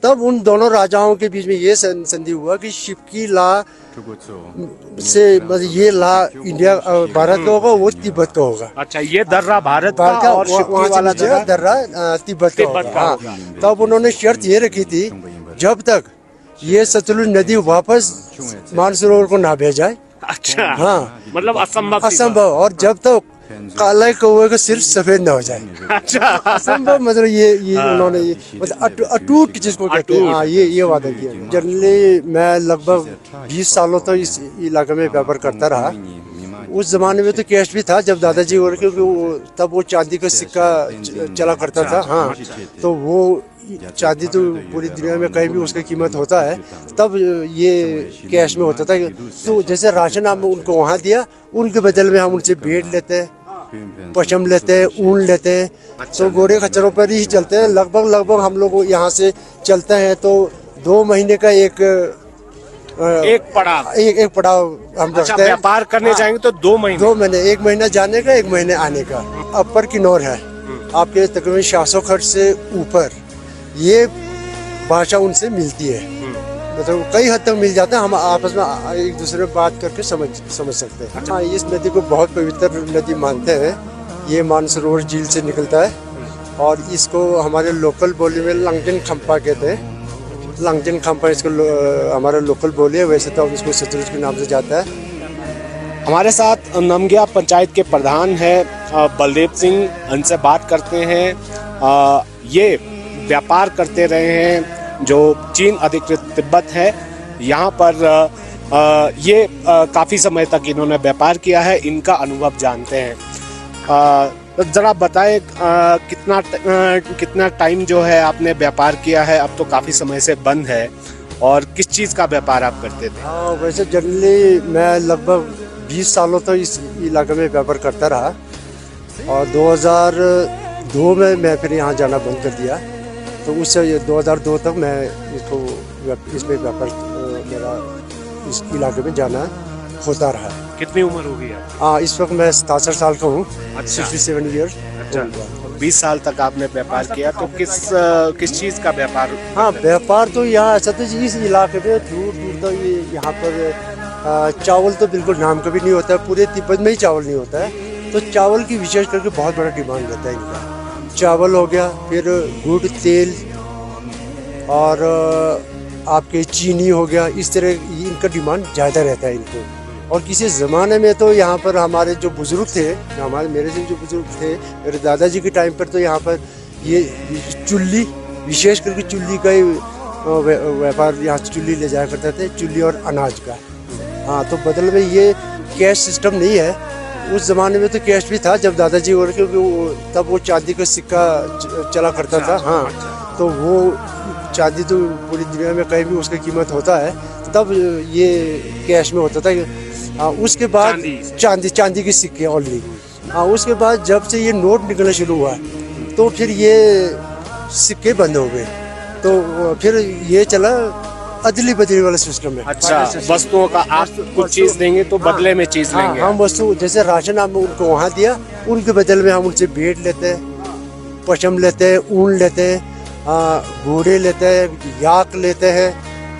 तब उन दोनों राजाओं के बीच में ये संधि हुआ कि शिपकी ला से मतलब ये ला इंडिया भारत का होगा, वो तिब्बत का होगा। अच्छा, ये दर्रा भारत का और शिपकी वाला दर्रा तिब्बत का होगा। हाँ, तब उन्होंने शर्त ये रखी थी, जब तक ये सतलुज नदी वापस मानसरोवर को ना भेजाए। अच्छा, हाँ, मतलब असंभव, और जब तक काला कौवे का सिर्फ सफेद ना हो जाए। अच्छा, असंभव, मतलब ये उन्होंने ये मतलब अटूट जिसको कहते हैं, हाँ, ये वादा किया। जनरली मैं लगभग 20 सालों तक इस इलाके में व्यापार करता रहा। उस जमाने में तो कैश भी था जब दादाजी और, क्योंकि तब वो चांदी का सिक्का चला करता था। हाँ, तो वो चांदी तो पूरी दुनिया में कहीं भी उसकी कीमत होता है, तब ये कैश में होता था। तो जैसे राशन हम उनको वहाँ दिया, उनके बदले में हम उनसे भेड़ लेते हैं, पशम लेते हैं, ऊन लेते हैं। तो घोड़े खच्चरों पर ही चलते हैं। लगभग हम लोग यहाँ से चलते हैं तो 2 महीने का एक पड़ाव हम रखते हैं। व्यापार करने जाएंगे तो 2 महीने, 1 महीना जाने का, 1 महीने आने का। अपर किन्नौर है आपके तकरीबन 700 खर्च से ऊपर, ये भाषा उनसे मिलती है। मतलब कई हद तक मिल जाता है, हम आपस में एक दूसरे में बात करके समझ सकते हैं। हाँ, इस नदी को बहुत पवित्र नदी मानते हैं। ये मानसरोवर झील से निकलता है और इसको हमारे लोकल बोली में लंगजन खंपा कहते हैं। लंगजन खंपा इसको हमारा लोकल बोली है, वैसे तो इसको सतलुज के नाम से जाता है। हमारे साथ नमग्या पंचायत के प्रधान है बलदेव सिंह, उनसे बात करते हैं। ये व्यापार करते रहे हैं जो चीन अधिकृत तिब्बत है, यहाँ पर ये काफ़ी समय तक इन्होंने व्यापार किया है, इनका अनुभव जानते हैं। ज़रा बताएं कितना टाइम जो है आपने व्यापार किया है, अब तो काफ़ी समय से बंद है, और किस चीज़ का व्यापार आप करते थे? हाँ, वैसे जनरली मैं लगभग 20 सालों तक इस इलाके में व्यापार करता रहा और 2002 में मैं फिर यहाँ जाना बंद कर दिया। तो उससे 2002 तक मैं इसमें व्यापार मेरा इस इलाके में जाना होता रहा। कितनी उम्र हो गई आपकी? हाँ, इस वक्त मैं 67 साल का हूँ। 67 ईयर्स। अच्छा, 20 साल तक आपने व्यापार किया, तो किस चीज़ का व्यापार? हाँ, व्यापार तो यहाँ सतलुज इस इलाके में दूर तक यहाँ पर चावल तो बिल्कुल नाम का भी नहीं होता है, पूरे तिब्बत में ही चावल नहीं होता है। तो चावल की विशेष करके बहुत बड़ा डिमांड रहता है इनका। चावल हो गया, फिर गुड़, तेल और आपके चीनी हो गया, इस तरह इनका डिमांड ज़्यादा रहता है इनको। और किसी ज़माने में तो यहाँ पर हमारे जो बुज़ुर्ग थे, मेरे से जो बुज़ुर्ग थे, मेरे दादाजी के टाइम पर तो यहाँ पर ये चुल्ली, विशेष करके चुल्ली का ही व्यापार, यहाँ चुल्ली ले जाया करते थे, चुल्ली और अनाज का। हाँ, तो बदल में ये कैश सिस्टम नहीं है। उस ज़माने में तो कैश भी था जब दादाजी और, क्योंकि तब वो चांदी का सिक्का चला करता था। हाँ, तो वो चांदी तो पूरी दुनिया में कहीं भी उसकी कीमत होता है, तब ये कैश में होता था। हाँ, उसके बाद चांदी के सिक्के ऑनली। हाँ, उसके बाद जब से ये नोट निकलना शुरू हुआ तो फिर ये सिक्के बंद हो गए, तो फिर ये चला अदली बदली वाला सिस्टम है। अच्छा, वस्तुओं का आप कुछ चीज़ देंगे तो बदले में चीज़ लेंगे। हम वस्तु जैसे राशन हम उनको वहाँ दिया, उनके बदले में हम उनसे भेड़ लेते हैं, पशम लेते हैं, ऊन लेते हैं, घोड़े लेते हैं, याक लेते हैं,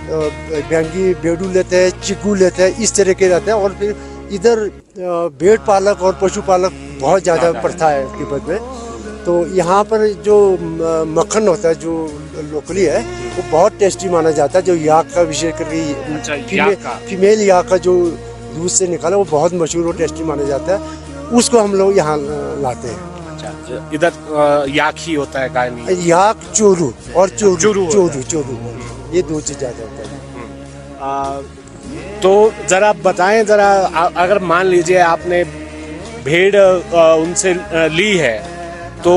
बैंगी बेडू लेते हैं, चिक्कू लेते हैं, इस तरह के रहते हैं। और फिर इधर भेड़ पालक और पशुपालक बहुत ज़्यादा प्रथा है तिब्बत में। तो यहाँ पर जो मक्खन होता है जो लोकली है, वो बहुत टेस्टी माना जाता है। जो याक का विशेष करके फीमेल याक का जो दूध से निकाला, वो बहुत मशहूर और टेस्टी माना जाता है। उसको हम लोग यहाँ लाते हैं। अच्छा, इधर याक ही होता है, गाय नहीं? याक, चोरू और चोरू, ये 2 चीज़ ज़्यादा होता है। तो ज़रा बताएं, ज़रा अगर मान लीजिए आपने भेड़ उनसे ली है, तो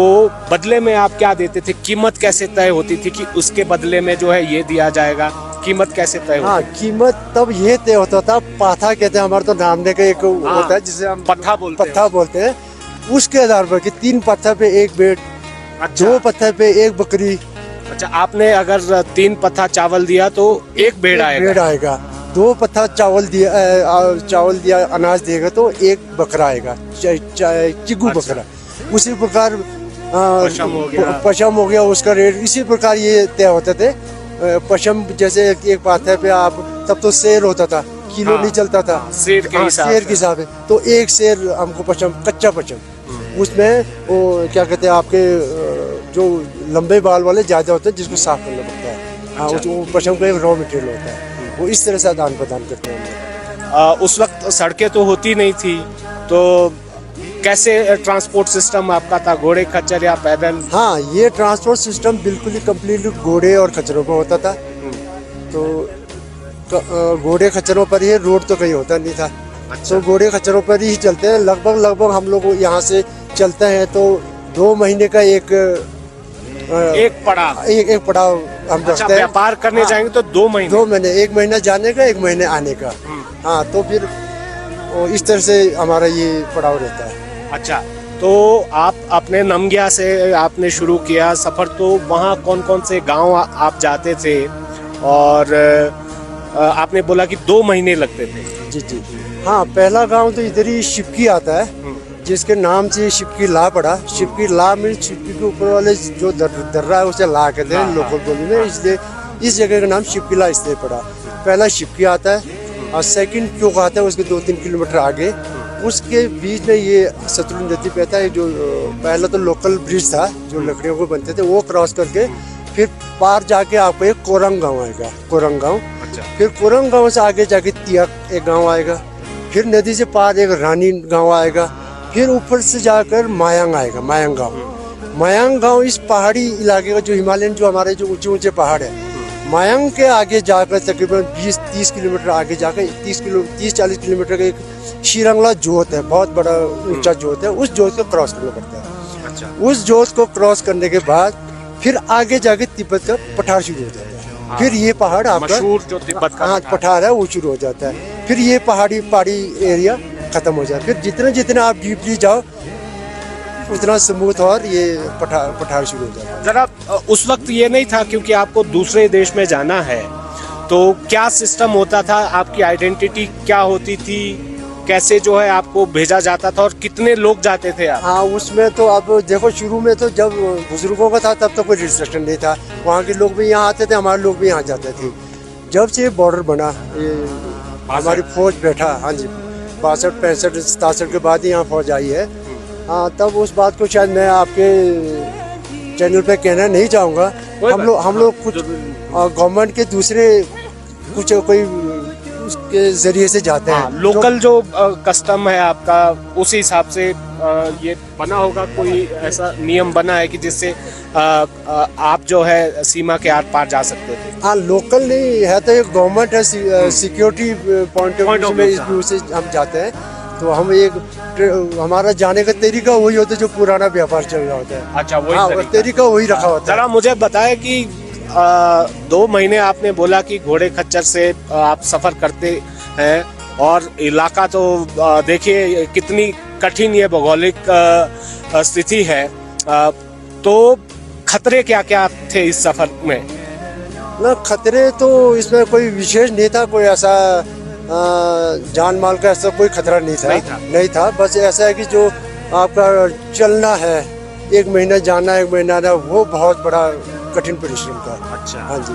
बदले में आप क्या देते थे? कीमत कैसे तय होती थी कि उसके बदले में जो है ये दिया जाएगा? कीमत कैसे तय होती? हाँ, कीमत तब ये तय होता था, पाथा कहते हैं हमारे तो नामने का एक होता है जिसे हम पत्था बोलते हैं। उसके आधार पर कि 3 पत्थर पे 1 भेड़, 2 पत्थर पे 1 बकरी। अच्छा, आपने अगर 3 पत्था चावल दिया तो 1 भेड़ आएगा। 2 पत्थर चावल दिया अनाज देगा तो 1 बकरा आएगा, चिग्गू बकरा। उसी प्रकार पशम हो गया उसका रेट, इसी प्रकार ये तय होते थे। पशम जैसे एक पाथे पे आप, तब तो शेर होता था, किलो हाँ, नहीं चलता था, शेर के हिसाब शेर के हिसाब से। तो एक शेर हमको पशम, कच्चा पशम, उसमें वो क्या कहते हैं आपके जो लंबे बाल वाले ज़्यादा होते हैं, जिसको साफ करना पड़ता है। हाँ, वो पशम का एक रॉ मटेरियल होता है, वो इस तरह से आदान प्रदान करते हैं। उस वक्त सड़कें तो होती नहीं थी, तो कैसे ट्रांसपोर्ट सिस्टम आपका था, घोड़े खच्चर या पैदल? हाँ, ये ट्रांसपोर्ट सिस्टम बिल्कुल ही कम्प्लीटली घोड़े और खच्चरों पर होता था। तो घोड़े खच्चरों पर ही, रोड तो कहीं होता नहीं था। तो घोड़े खच्चरों पर ही चलते हैं। लगभग हम लोग यहाँ से चलते हैं तो 2 महीने का एक पड़ाव हम अच्छा, रखते हैं। व्यापार करने जाएंगे तो 2 महीने? 2 महीने, 1 महीना जाने का, 1 महीने आने का। हाँ, तो फिर इस तरह से हमारा ये पड़ाव रहता है। अच्छा, तो आप अपने नमग्या से आपने शुरू किया सफर, तो वहाँ कौन कौन से गांव आप जाते थे? और आपने बोला कि 2 महीने लगते थे। जी। हाँ, पहला गांव तो इधर ही शिपकी आता है, जिसके नाम से शिपकी ला पड़ा। शिपकी ला में शिपकी के ऊपर वाले जो दर्रा है उसे ला कहते हैं लोकल बोली में, इसलिए इस जगह का नाम शिपकी ला इसलिए पड़ा। पहला शिपकी आता है और सेकंड चौक आता है उसके 2-3 किलोमीटर आगे। उसके बीच में ये सतलुज नदी बहता है। जो पहला तो लोकल ब्रिज था जो लकड़ियों को बनते थे, वो क्रॉस करके फिर पार जाके आपको एक कोरंग गाँव आएगा, कोरंग गाँव। अच्छा। फिर कोरंग गाँव से आगे जाके तियक एक गाँव आएगा, फिर नदी से पार एक रानी गाँव आएगा, फिर ऊपर से जाकर मायांग आएगा, मायांग गाँव। मायांग गाँव इस पहाड़ी इलाके का, जो हिमालयन जो हमारे जो ऊंचे ऊंचे पहाड़ है, मायांग के आगे जाकर तकरीबन 20-30 किलोमीटर आगे जाकर 30-40 किलोमीटर का एक शीरंगला जोत है, बहुत बड़ा ऊंचा जोत है। उस जोत को क्रॉस करना पड़ता है। अच्छा। उस जोत को क्रॉस करने के बाद फिर आगे जाके तिब्बत का पठार शुरू हो जाता है। फिर ये पहाड़ आपका मशहूर जो तिब्बत का पठार है वो शुरू हो जाता है। फिर ये पहाड़ी एरिया खत्म हो जाए। फिर जितना आप डीपली जाओ उतना स्मूथ और ये पठार शुरू हो जाता है। जरा उस वक्त ये नहीं था, क्योंकि आपको दूसरे देश में जाना है, तो क्या सिस्टम होता था? आपकी आइडेंटिटी क्या होती थी? कैसे जो है आपको भेजा जाता था और कितने लोग जाते थे आप? हाँ, उसमें तो अब देखो, शुरू में तो जब बुजुर्गों का था तब तो कोई रिस्ट्रिक्शन नहीं था। वहाँ के लोग भी यहाँ आते थे, हमारे लोग भी यहाँ जाते थे। जब से बॉर्डर बना, ये हमारी फौज बैठा, हाँ जी, 62, 65, 67 के बाद ही यहाँ फौज आई है। हाँ, तब उस बात को शायद मैं आपके चैनल पे कहना नहीं चाहूँगा। हम लोग कुछ गवर्नमेंट के दूसरे कुछ कोई उसके जरिए से जाते हैं। लोकल जो कस्टम है आपका, उसी हिसाब से ये बना होगा, कोई ऐसा नियम बना है कि जिससे आप जो है सीमा के आर पार जा सकते थे? हाँ, लोकल नहीं है तो एक गवर्नमेंट है, सिक्योरिटी पॉइंट ऑफ व्यू में इस व्यू से हम जाते हैं। तो हम हमारा जाने का तरीका वही होता है जो पुराना व्यापार चल रहा होता है। अच्छा, वही तरीका वही रखा होता है। जरा मुझे बताएं कि 2 महीने आपने बोला कि घोड़े खच्चर से आप सफर करते हैं, और इलाका तो देखिए कितनी कठिन ये भौगोलिक स्थिति है, तो खतरे क्या क्या थे इस सफर में? ना, खतरे तो इसमें कोई विशेष नहीं था। कोई ऐसा जान माल का ऐसा कोई खतरा नहीं था। बस ऐसा है कि जो आपका चलना है, 1 महीना जाना, 1 महीना आना, वो बहुत बड़ा कठिन परिश्रम का। अच्छा। हाँ जी।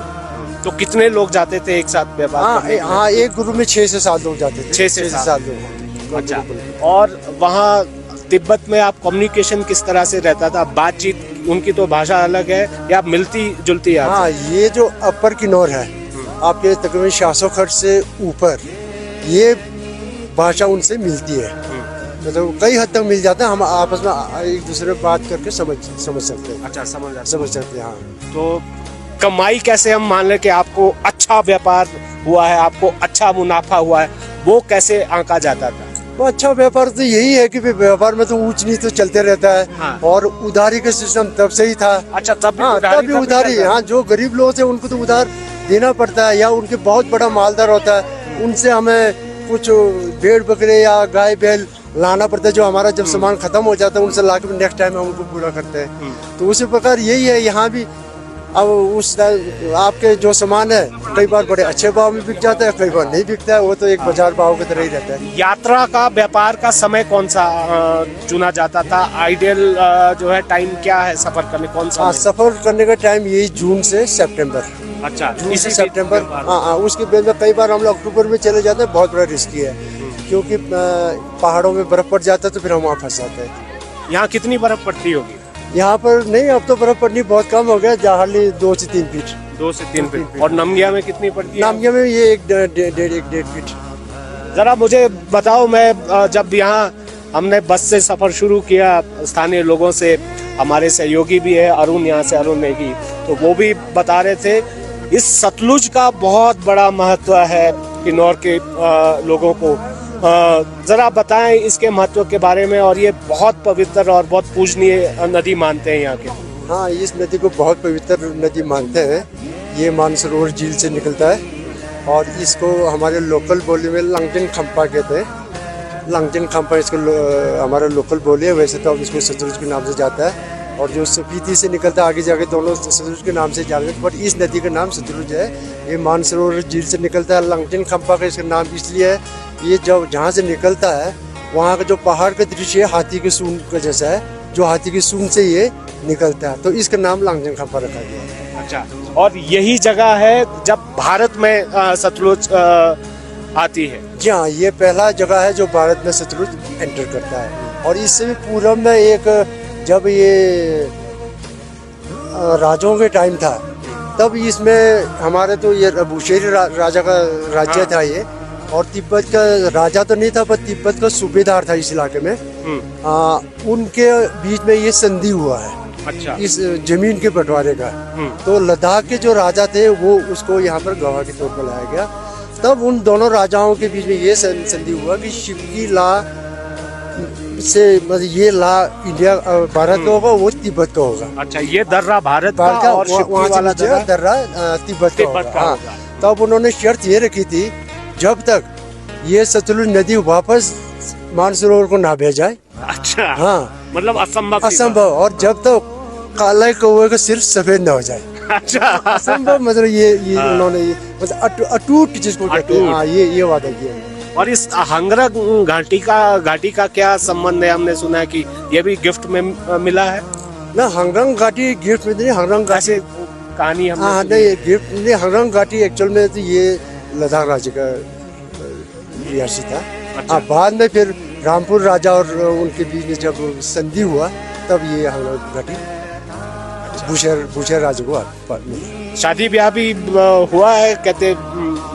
तो कितने लोग जाते थे एक साथ व्यापार करने? हाँ, एक ग्रुप में 6 से 7 लोग जाते थे। 6 से 7 लोग। अच्छा। और वहाँ तिब्बत में आप कम्युनिकेशन किस तरह से रहता था? बातचीत, उनकी तो भाषा अलग है या मिलती जुलती है? हाँ, ये जो अपर किन्नौर है आपके तकरीबन 600 खर्च से ऊपर, ये भाषा उनसे मिलती है। मतलब कई हद तक मिल जाता है। हम आपस में एक दूसरे में बात करके समझ सकते हैं। अच्छा, समझ सकते हैं। हाँ, तो कमाई कैसे हम मान लें कि आपको अच्छा व्यापार हुआ है, आपको अच्छा मुनाफा हुआ है, वो कैसे आंका जाता था? वो अच्छा व्यापार तो यही है कि व्यापार में तो ऊंच नीच तो चलते रहता है। हाँ। और उधारी का सिस्टम तब से ही था। अच्छा, तब भी उधारी। हाँ, जो गरीब लोग थे उनको तो उधार देना पड़ता है, या उनके बहुत बड़ा मालदार होता है, उनसे हमें कुछ भेड़ बकरे या गाय बैल लाना पड़ता है, जो हमारा जब सामान खत्म हो जाता है उनसे लाके नेक्स्ट टाइम हम उनको पूरा करते हैं। तो उसी प्रकार यही है यहाँ भी। अब उस आपके जो सामान है कई बार बड़े अच्छे भाव में बिक जाता है, कई बार नहीं बिकता है। वो तो एक बाजार भाव की तरह ही रहता है। यात्रा का, व्यापार का समय कौन सा चुना जाता था? आइडियल जो है टाइम क्या है सफर करने, कौन सा? सफर करने का टाइम यही जून से सितंबर। अच्छा, जून इसी से बीच सितंबर। व्यापार। हाँ, उसके बाद में कई बार हम लोग अक्टूबर में चले जाते हैं, बहुत बड़ा रिस्की है क्योंकि पहाड़ों में बर्फ पड़ जाता है तो फिर हम वहाँ फंस जाते हैं। यहाँ कितनी बर्फ पड़ती होगी? यहाँ पर नहीं, अब तो बर्फ पड़नी बहुत कम हो गया, हार्डली 2 से 3 फीट। 2 से 3 फीट। और नमगिया में कितनी पड़ती है? नामगिया में ये 1.5 फीट। जरा मुझे बताओ, मैं जब यहाँ हमने बस से सफर शुरू किया स्थानीय लोगों से, हमारे सहयोगी भी है अरुण, यहाँ से अरुण नेगी, तो वो भी बता रहे थे इस सतलुज का बहुत बड़ा महत्व है किन्नौर के लोगों को। जरा बताएं इसके महत्व के बारे में। और ये बहुत पवित्र और बहुत पूजनीय नदी मानते हैं यहाँ के। हाँ, इस नदी को बहुत पवित्र नदी मानते हैं। ये मानसरोवर झील से निकलता है और इसको हमारे लोकल बोली में लंगजन खंपा कहते हैं। लंगजन खंपा इसको हमारा लोकल बोली है, वैसे तो अब इसको सतलुज के नाम से जाता है। और जो स्पीति से निकलता है आगे जाके दोनों सतलुज के नाम से जाते हैं, बट इस नदी का नाम सतलुज है। ये मानसरोवर झील से निकलता है। लंगजन खंपा का इसका नाम इसलिए है, ये जब जहाँ से निकलता है वहाँ का जो पहाड़ का दृश्य है हाथी के सूंड का जैसा है, जो हाथी की सूंड से ये निकलता है, तो इसका नाम लंगजन खंपा रखा गया है। अच्छा, और यही जगह है जब भारत में सतलुज आती है? जी हाँ, ये पहला जगह है जो भारत में सतलुज एंटर करता है। और इससे भी पूर्व में एक, जब ये राजाओं के टाइम था, तब इसमें हमारे तो ये बुशेरी राजा का राज्य था ये। और तिब्बत का राजा तो नहीं था, पर तिब्बत का सूबेदार था इस इलाके में। उनके बीच में ये संधि हुआ है। अच्छा। इस जमीन के बंटवारे का। तो लद्दाख के जो राजा थे वो उसको यहाँ पर गवाह के तौर पर लाया गया। तब उन दोनों राजाओं के बीच में ये संधि हुआ कि शिवकी ला से, मतलब ये ला इंडिया भारत का होगा, वो तिब्बत का होगा। अच्छा, ये दर्रा भारत का और शिवकी वाला दर्रा तिब्बत का होगा। तब उन्होंने शर्त ये रखी थी, जब तक ये सतलुज नदी वापस मानसरोवर को ना भेजाए। अच्छा। हाँ, मतलब असंभव। और जब तक काला कौवे का सिर्फ सफेद ना हो जाए। अच्छा। असंभव, मतलब ये उन्होंने ये मतलब अटूट जिसको कहते हैं। हाँ, ये वादा किया। और इस हंगरंग घाटी का क्या संबंध है? हमने सुना है कि ये भी गिफ्ट में मिला है ना। हंगरंग घाटी गिफ्ट में नहीं, हंगरंग घाटी कहानी हमने हाँ नहीं, गिफ्ट नहीं। हंगरंग घाटी एक्चुअल में तो ये लद्दाख राज्य का रियासी था। अच्छा। बाद में फिर रामपुर राजा और उनके बीच में जब संधि हुआ, तब ये हंगरंग घाटी बुशेर राजा को मिला। शादी ब्याह भी हुआ है, कहते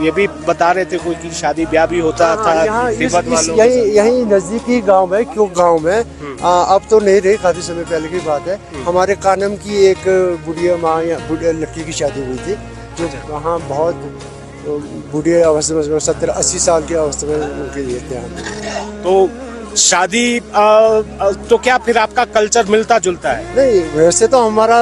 ये भी बता रहे थे कोई कि शादी ब्याह भी होता था तिब्बत वालों। यही नजदीकी गांव है, क्यों गांव में अब तो नहीं रही, काफी समय पहले की बात है। हमारे कानम की एक बुढ़िया माँ या लड़की की शादी हुई थी, जो वहाँ बहुत बुढ़िया अवस्था में 70-80 साल की अवस्था में उनके लिए थे। तो शादी तो क्या फिर आपका कल्चर मिलता जुलता है? नहीं, वैसे तो हमारा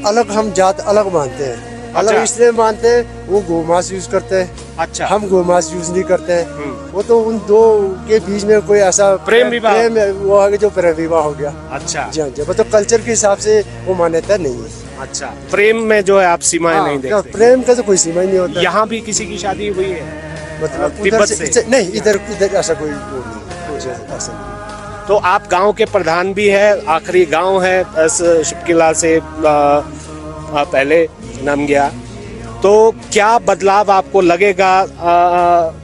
अलग, हम जात अलग मानते हैं। अलग इसलिए मानते हैं, वो गोमांस यूज करते हैं। अच्छा। हम गोमांस यूज नहीं करते हैं। वो तो उन दो के बीच में कोई ऐसा प्रेम विवाह वो आगे जो प्रेम विवाह हो गया। अच्छा। जी हाँ, तो कल्चर के हिसाब से वो मान्यता नहीं है। अच्छा, प्रेम में जो है आप सीमाएं नहीं देखते? प्रेम का तो कोई सीमा ही नहीं होता। यहाँ भी किसी की शादी हुई है? मतलब तिब्बत से नहीं, इधर ऐसा कोई ऐसा नहीं। तो आप गांव के प्रधान भी है, आखिरी गांव है शिवकिला से पहले नमगिया। तो क्या बदलाव आपको लगेगा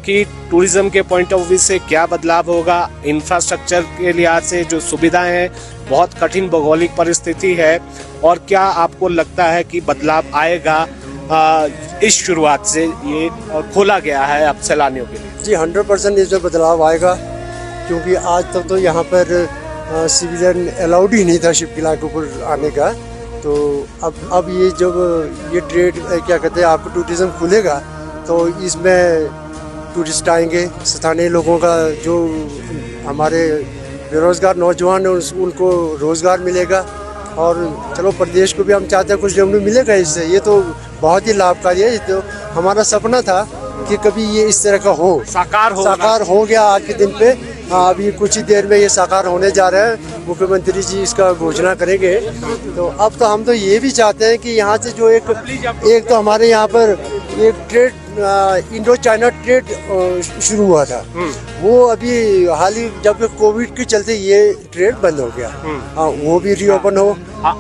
कि टूरिज्म के पॉइंट ऑफ व्यू से क्या बदलाव होगा? इंफ्रास्ट्रक्चर के लिहाज से जो सुविधाएं हैं, बहुत कठिन भौगोलिक परिस्थिति है, और क्या आपको लगता है कि बदलाव आएगा इस शुरुआत से ये खोला गया है अब सैलानियों के लिए? जी 100% इसमें बदलाव आएगा, क्योंकि आज तक तो यहाँ पर सिविलियन अलाउड ही नहीं था शिवकिला के ऊपर आने का। तो अब ये जब ये ट्रेड क्या कहते हैं, आपको टूरिज्म खुलेगा तो इसमें टूरिस्ट आएंगे, स्थानीय लोगों का जो हमारे बेरोजगार नौजवान हैं उनको रोजगार मिलेगा, और चलो प्रदेश को भी हम चाहते हैं कुछ रेवेन्यू मिलेगा इससे। ये तो बहुत ही लाभकारी है। ये तो हमारा सपना था कि कभी ये इस तरह का हो, साकार हो गया आज के दिन पे। अभी कुछ ही देर में ये साकार होने जा रहा है। मुख्यमंत्री जी इसका घोषणा करेंगे। तो अब तो हम तो ये भी चाहते हैं कि यहाँ से जो एक तो हमारे यहाँ पर एक ट्रेड इंडो चाइना ट्रेड शुरू हुआ था, वो अभी हाल ही जब कोविड के चलते ये ट्रेड बंद हो गया। हाँ, वो भी रीओपन हो।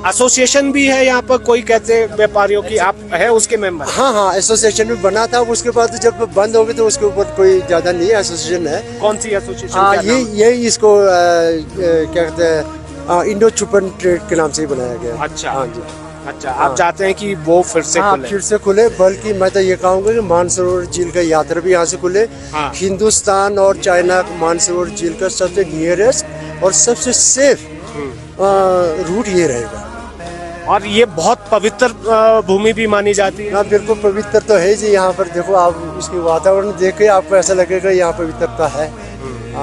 एसोसिएशन भी है यहाँ पर, कोई कहते हैं व्यापारियों की, आप है उसके मेंबर? हाँ, एसोसिएशन भी बना था, उसके बाद जब बंद हो गए तो उसके ऊपर कोई ज्यादा नहीं है। एसोसिएशन है। कौन सी एसोसिएशन? हाँ, ये इसको क्या कहते हैं, इंडो चुपन ट्रेड के नाम से ही बनाया गया। अच्छा। हाँ जी। अच्छा, आप चाहते हैं कि वो फिर से खुले? फिर से खुले, बल्कि मैं तो ये कहूँगा कि मानसरोवर झील का यात्रा भी यहाँ से खुले। हाँ। हिंदुस्तान और चाइना मानसरोवर झील का सबसे नियरेस्ट और सबसे सेफ रूट ये रहेगा। और ये बहुत पवित्र भूमि भी मानी जाती है। हाँ, बिल्कुल पवित्र तो है जी। यहाँ पर देखो आप, इसके वातावरण देख के आपको ऐसा लगेगा यहाँ पवित्रता है।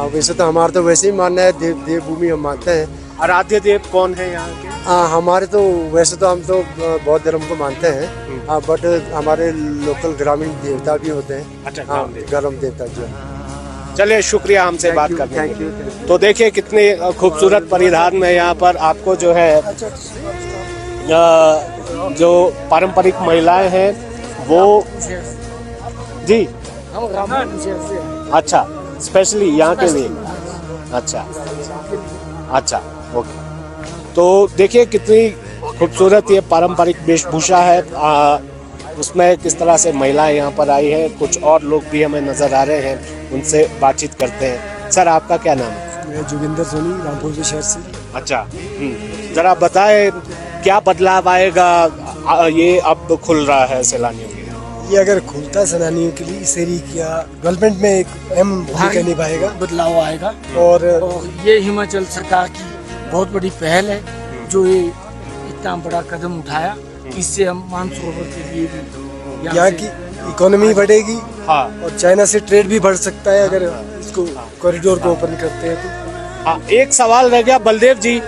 वैसे तो हमारा तो वैसे ही मानना है, देव भूमि हम मानते हैं। आराध्य देव कौन है यहाँ के? हमारे तो वैसे तो हम तो बौद्ध धर्म को मानते हैं, बट हमारे लोकल ग्रामीण देवता भी होते हैं। अच्छा, ग्राम देवता जो। चलिए, शुक्रिया हमसे बात करने थैंक के यू। लिए। तो देखिए कितने खूबसूरत परिधान में यहाँ पर आपको जो है जो पारंपरिक महिलाएं हैं वो जी। अच्छा, स्पेशली यहाँ के लिए। अच्छा अच्छा, ओके। तो देखिए कितनी खूबसूरत ये पारंपरिक वेशभूषा है। उसमें किस तरह से महिलाएं यहाँ पर आई है। कुछ और लोग भी हमें नजर आ रहे हैं, उनसे बातचीत करते हैं। सर, आपका क्या नाम है? मैं जोगिंदर सोनी, रामपुर के शहर से। अच्छा, जरा बताएं क्या बदलाव आएगा, ये अब खुल रहा है सैलानियों के लिए? ये अगर खुलता सैलानियों के लिए इस एरिया का डेवलपमेंट में एक अहम भूमिका निभाएगा, बदलाव आएगा। और ये हिमाचल सरकार की बहुत बड़ी पहल है जो ये इतना बड़ा कदम उठाया। इससे हम मानसरोवर के लिए भी यहाँ की इकोनॉमी बढ़ेगी। हाँ। और चाइना से ट्रेड भी बढ़ सकता है अगर इसको कॉरिडोर को ओपन करते हैं तो। एक सवाल रह गया बलदेव जी।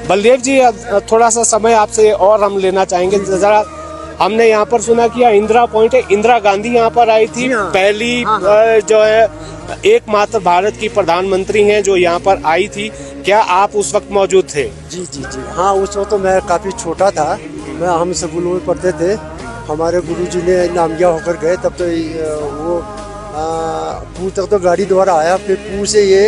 बलदेव जी, थोड़ा सा समय आपसे और हम लेना चाहेंगे। जरा, हमने यहाँ पर सुना कि इंदिरा पॉइंट है, इंदिरा गांधी यहाँ पर आई थी, पहली जो है एकमात्र भारत की प्रधानमंत्री हैं जो यहाँ पर आई थी। क्या आप उस वक्त मौजूद थे? जी जी जी। हाँ, उस वक्त तो मैं काफ़ी छोटा था। हम स्कूलों में पढ़ते थे। हमारे गुरुजी ने नामगिया होकर गए, तब तो वो पू तक तो गाड़ी द्वारा आया, फिर पू से ये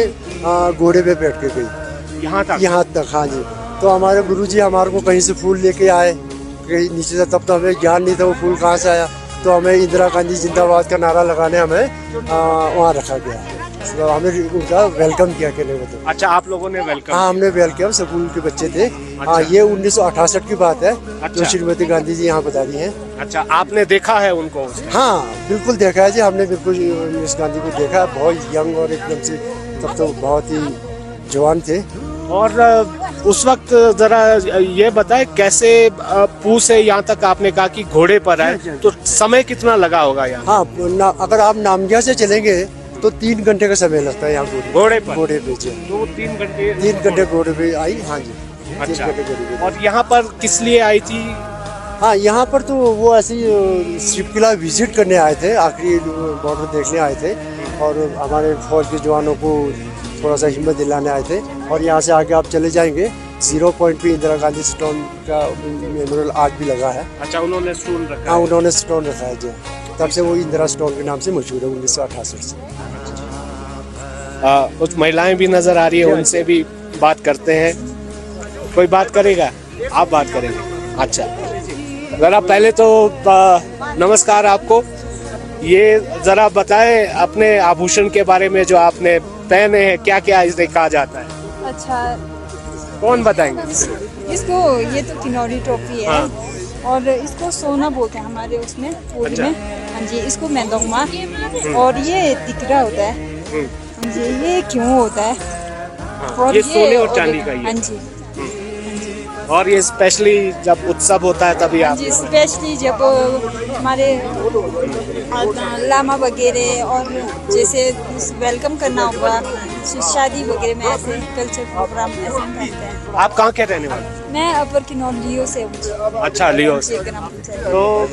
घोड़े पे बैठ के गई यहाँ तक। हाँ जी। तो हमारे गुरुजी हमारे को कहीं से फूल लेके आए, कहीं नीचे से, तब तो हमें ज्ञान नहीं था वो फूल कहाँ से आया। तो हमें इंदिरा गांधी जिंदाबाद का नारा लगाने हमें वहाँ रखा गया। तो हमें उनका वेलकम किया कहने को तो। अच्छा, आप लोगों ने वेलकम? हाँ, हमने वेलकम, स्कूल के बच्चे थे। अच्छा। हाँ, ये 1968 की बात है। अच्छा। जो श्रीमती गांधी जी यहाँ बता रही हैं। अच्छा, आपने देखा है उनको? हाँ, बिल्कुल देखा है जी, हमने बिल्कुल मिस गांधी को देखा है। बहुत यंग और एकदम से, तब तो बहुत ही जवान थे। और उस वक्त जरा ये बताएं कैसे पू से यहाँ तक आपने कहा कि घोड़े पर आए, तो समय कितना लगा होगा यहाँ? हाँ, अगर आप नामगिया से चलेंगे तो 3 घंटे का समय लगता है यहाँ घोड़े पर। घोड़े पे जी। तो 3 घंटे? 3 घंटे घोड़े पे आई। हाँ जी। अच्छा। 3 घंटे घोड़े पे। और यहाँ पर किस लिए आई थी? हाँ, यहाँ पर तो वो ऐसे ही शिप किला विजिट करने आए थे, आखिरी बॉर्डर देखने आए थे, और हमारे फौज के जवानों को थोड़ा सा हिम्मत दिलाने आए थे। और यहाँ से आगे आप चले जाएंगे, 0 पॉइंट पे इंदिरा गांधी स्टोन का मेमोरियल आर्ट भी लगा है। अच्छा, उन्होंने स्टोन रखा? हाँ, उन्होंने स्टोन रखा है जी। तब से वो इंदिरा स्टोन के नाम से मशहूर है, 1968 से। कुछ महिलाएं भी नजर आ रही है, उनसे भी बात करते हैं। कोई बात करेगा? आप बात करेंगे? अच्छा, जरा पहले तो नमस्कार आपको। ये जरा बताएं अपने आभूषण के बारे में जो आपने पहने हैं, क्या क्या इसे कहा जाता है? अच्छा, कौन बताएंगे? इसको, ये तो किन्नौरी टोपी है। हाँ। और इसको सोना बोलते हैं हमारे उसमें पूरी अच्छा। में। हाँ जी। इसको मैंदोमा। और ये तिकरा होता है। हाँ जी। ये क्यों होता है? और ये सोने और चांदी का ही है। हाँ जी। और ये स्पेशली जब उत्सव होता है तभी हाँ आप? जी, स्पेशली जब हमारे लामा वगैरह और जैसे वेलकम करना होगा, शादी वगैरह में ऐसे कल्चर प्रोग्राम ऐसे करते हैं। आप कहाँ के रहने वाले? मैं अपर किन्नौर लियो से हूँ। अच्छा, लियो से। तो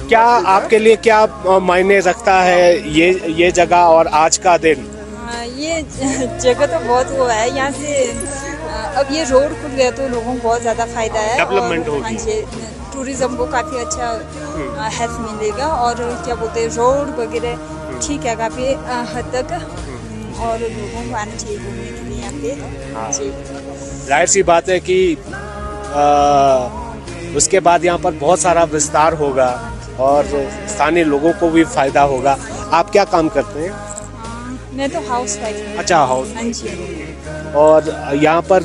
तो क्या आपके लिए क्या मायने रखता है ये जगह और आज का दिन? ये जगह तो बहुत वो है यहाँ से। अब ये रोड खुल गया तो लोगों को बहुत ज़्यादा फायदा है। डेवलपमेंट होगी। हाँ जी, टूरिज्म को काफ़ी अच्छा हेल्प मिलेगा। और क्या बोलते हैं, रोड वगैरह ठीक है काफ़ी हद तक, और लोगों को आना चाहिए घूमने के लिए यहाँ पे जी। जाहिर सी बात है कि उसके बाद यहाँ पर बहुत सारा विस्तार होगा और स्थानीय लोगों को भी फायदा होगा। आप क्या काम करते हैं? मैं तो हाउस वाइफ हूँ। अच्छा, हाउस। हाँ जी। और यहाँ पर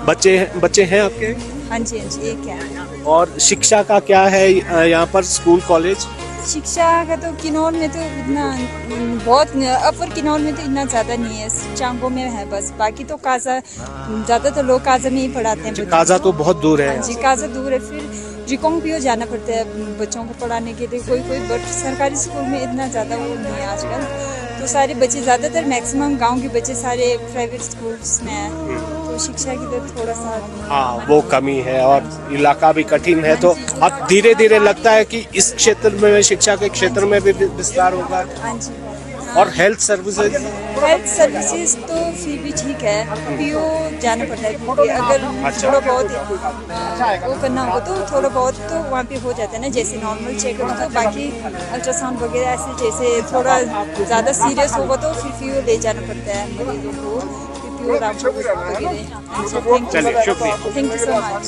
बच्चे हैं आपके? हाँ जी, हाँ जी, एक है। और शिक्षा का क्या है यहाँ पर, स्कूल कॉलेज? शिक्षा का तो किन्नौर में तो इतना बहुत, अपर किन्नौर में तो इतना ज़्यादा नहीं है, चांगो में है बस। बाकी तो काजा, ज़्यादातर लोग काजा में ही पढ़ाते हैं बच्चों काजा को। तो बहुत दूर है। हाँ जी, काजा दूर है, फिर रिकोंग पियो जाना पड़ता है बच्चों को पढ़ाने के लिए। कोई बट सरकारी स्कूल में इतना ज़्यादा वो नहीं है आजकल। तो सारे बच्चे, ज़्यादातर मैक्सिमम गांव के बच्चे सारे प्राइवेट स्कूल्स में हैं, तो शिक्षा की तो थोड़ा सा हाँ, वो कमी है और इलाका भी कठिन है। तो अब धीरे धीरे लगता है कि इस क्षेत्र में, शिक्षा के क्षेत्र में भी विस्तार होगा। हाँ जी। और हेल्थ सर्विसेज तो फिर भी ठीक है, पीओ जाना पड़ता है, क्योंकि अगर थोड़ा बहुत वो करना हो तो थोड़ा बहुत तो वहाँ पे हो जाता है ना, जैसे नॉर्मल चेकअप। तो बाकी अल्ट्रासाउंड वगैरह ऐसे, जैसे थोड़ा ज़्यादा सीरियस होगा तो फिर पीओ ले जाना पड़ता है मरीजों को, फिर पीओ वगैरह। चलिए, शुक्रिया। Thank you so much.